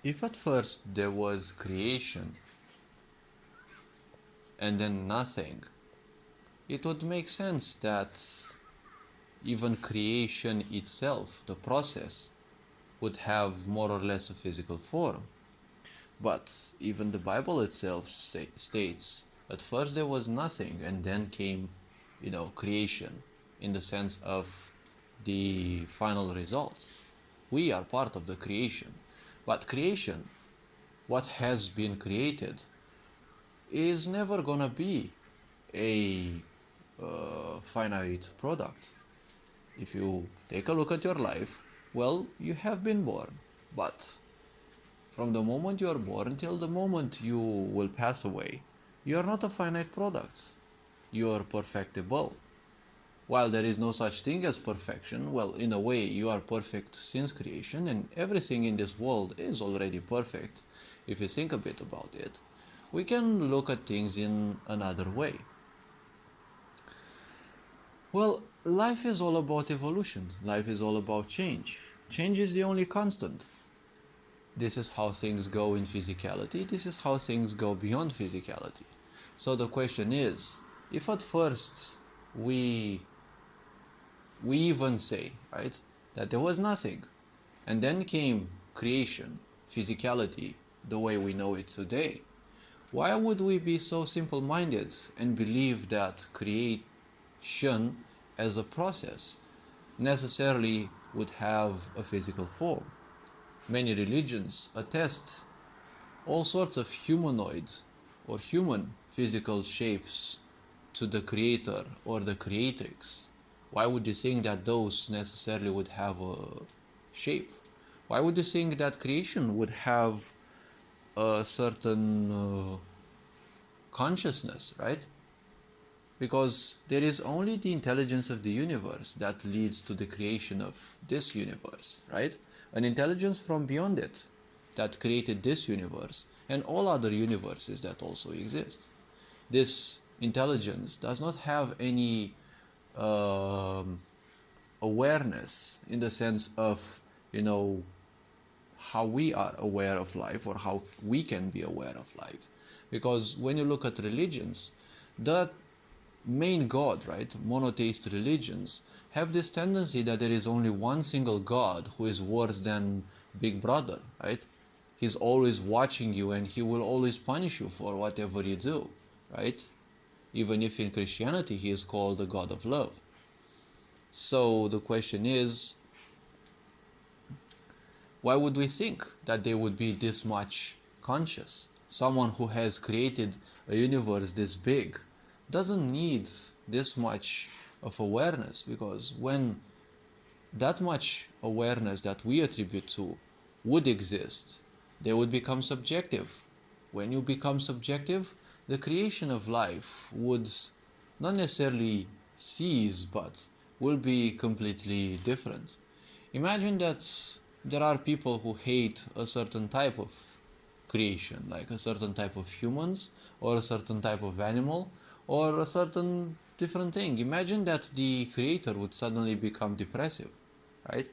If at first there was creation and then nothing, it would make sense that even creation itself, the process, would have more or less a physical form. But even the Bible itself states at first there was nothing and then came, creation in the sense of the final result. We are part of the creation. But creation, what has been created, is never gonna be a finite product. If you take a look at your life, well, you have been born, but from the moment you are born till the moment you will pass away, you are not a finite product. You are perfectible. While there is no such thing as perfection, well, in a way, you are perfect since creation, and everything in this world is already perfect. If you think a bit about it, we can look at things in another way. Well, life is all about evolution. Life is all about change. Change is the only constant. This is how things go in physicality. This is how things go beyond physicality. So the question is, if at first we even say, right, that there was nothing, and then came creation, physicality, the way we know it today, why would we be so simple-minded and believe that creation as a process necessarily would have a physical form? Many religions attest all sorts of humanoid or human physical shapes to the creator or the creatrix. Why would you think that those necessarily would have a shape? Why would you think that creation would have a certain consciousness, right? Because there is only the intelligence of the universe that leads to the creation of this universe, right? An intelligence from beyond it that created this universe and all other universes that also exist. This intelligence does not have any awareness in the sense of, how we are aware of life or how we can be aware of life. Because when you look at religions, the main God, right, monotheist religions, have this tendency that there is only one single God who is worse than Big Brother, right? He's always watching you and he will always punish you for whatever you do, right? Even if in Christianity he is called the God of love. So the question is, why would we think that they would be this much conscious? Someone who has created a universe this big doesn't need this much of awareness, because when that much awareness that we attribute to would exist, they would become subjective. When you become subjective, the creation of life would not necessarily cease, but will be completely different. Imagine that there are people who hate a certain type of creation, like a certain type of humans, or a certain type of animal, or a certain different thing. Imagine that the creator would suddenly become depressive, right?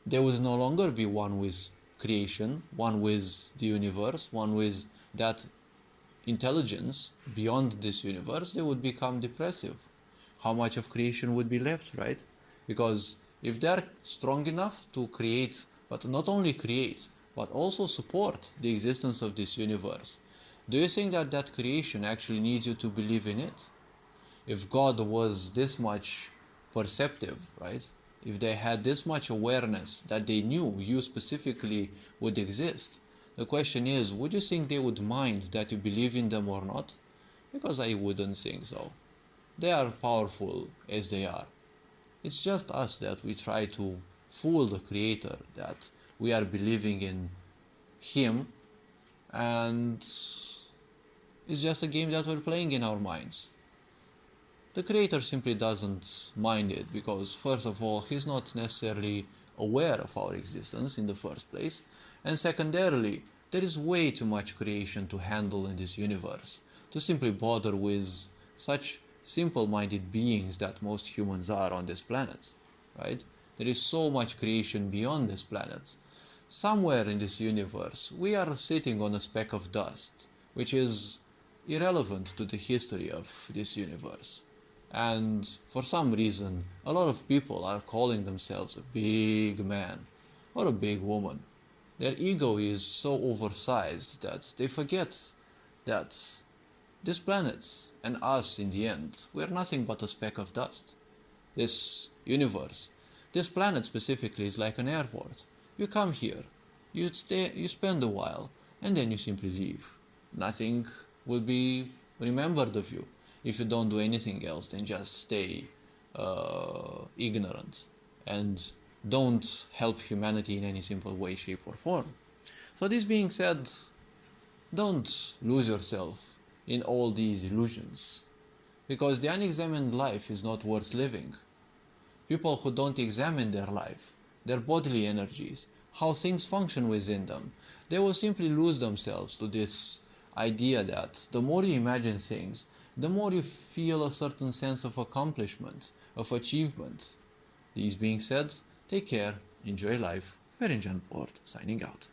There would no longer be one with creation, one with the universe, one with that intelligence beyond this universe. They would become depressive. How much of creation would be left, right? Because if they're strong enough to create, but not only create, but also support the existence of this universe, do you think that that creation actually needs you to believe in it? If God was this much perceptive, right? If they had this much awareness that they knew you specifically would exist, the question is, would you think they would mind that you believe in them or not? Because I wouldn't think so. They are powerful as they are. It's just us that we try to fool the Creator that we are believing in Him, and it's just a game that we're playing in our minds. The creator simply doesn't mind it because, first of all, he's not necessarily aware of our existence in the first place, and secondarily, there is way too much creation to handle in this universe to simply bother with such simple-minded beings that most humans are on this planet, right? There is so much creation beyond this planet somewhere in this universe we are sitting on a speck of dust, which is irrelevant to the history of this universe. And for some reason, a lot of people are calling themselves a big man or a big woman. Their ego is so oversized that they forget that this planet and us in the end, we're nothing but a speck of dust. This universe, this planet specifically, is like an airport. You come here, you stay, you spend a while, and then you simply leave. Nothing will be remembered of you. If you don't do anything else, then just stay ignorant and don't help humanity in any simple way, shape, or form. So this being said, don't lose yourself in all these illusions, because the unexamined life is not worth living. People who don't examine their life, their bodily energies, how things function within them, they will simply lose themselves to this idea that the more you imagine things, the more you feel a certain sense of accomplishment, of achievement. These being said, take care, enjoy life. Ferenc Board signing out.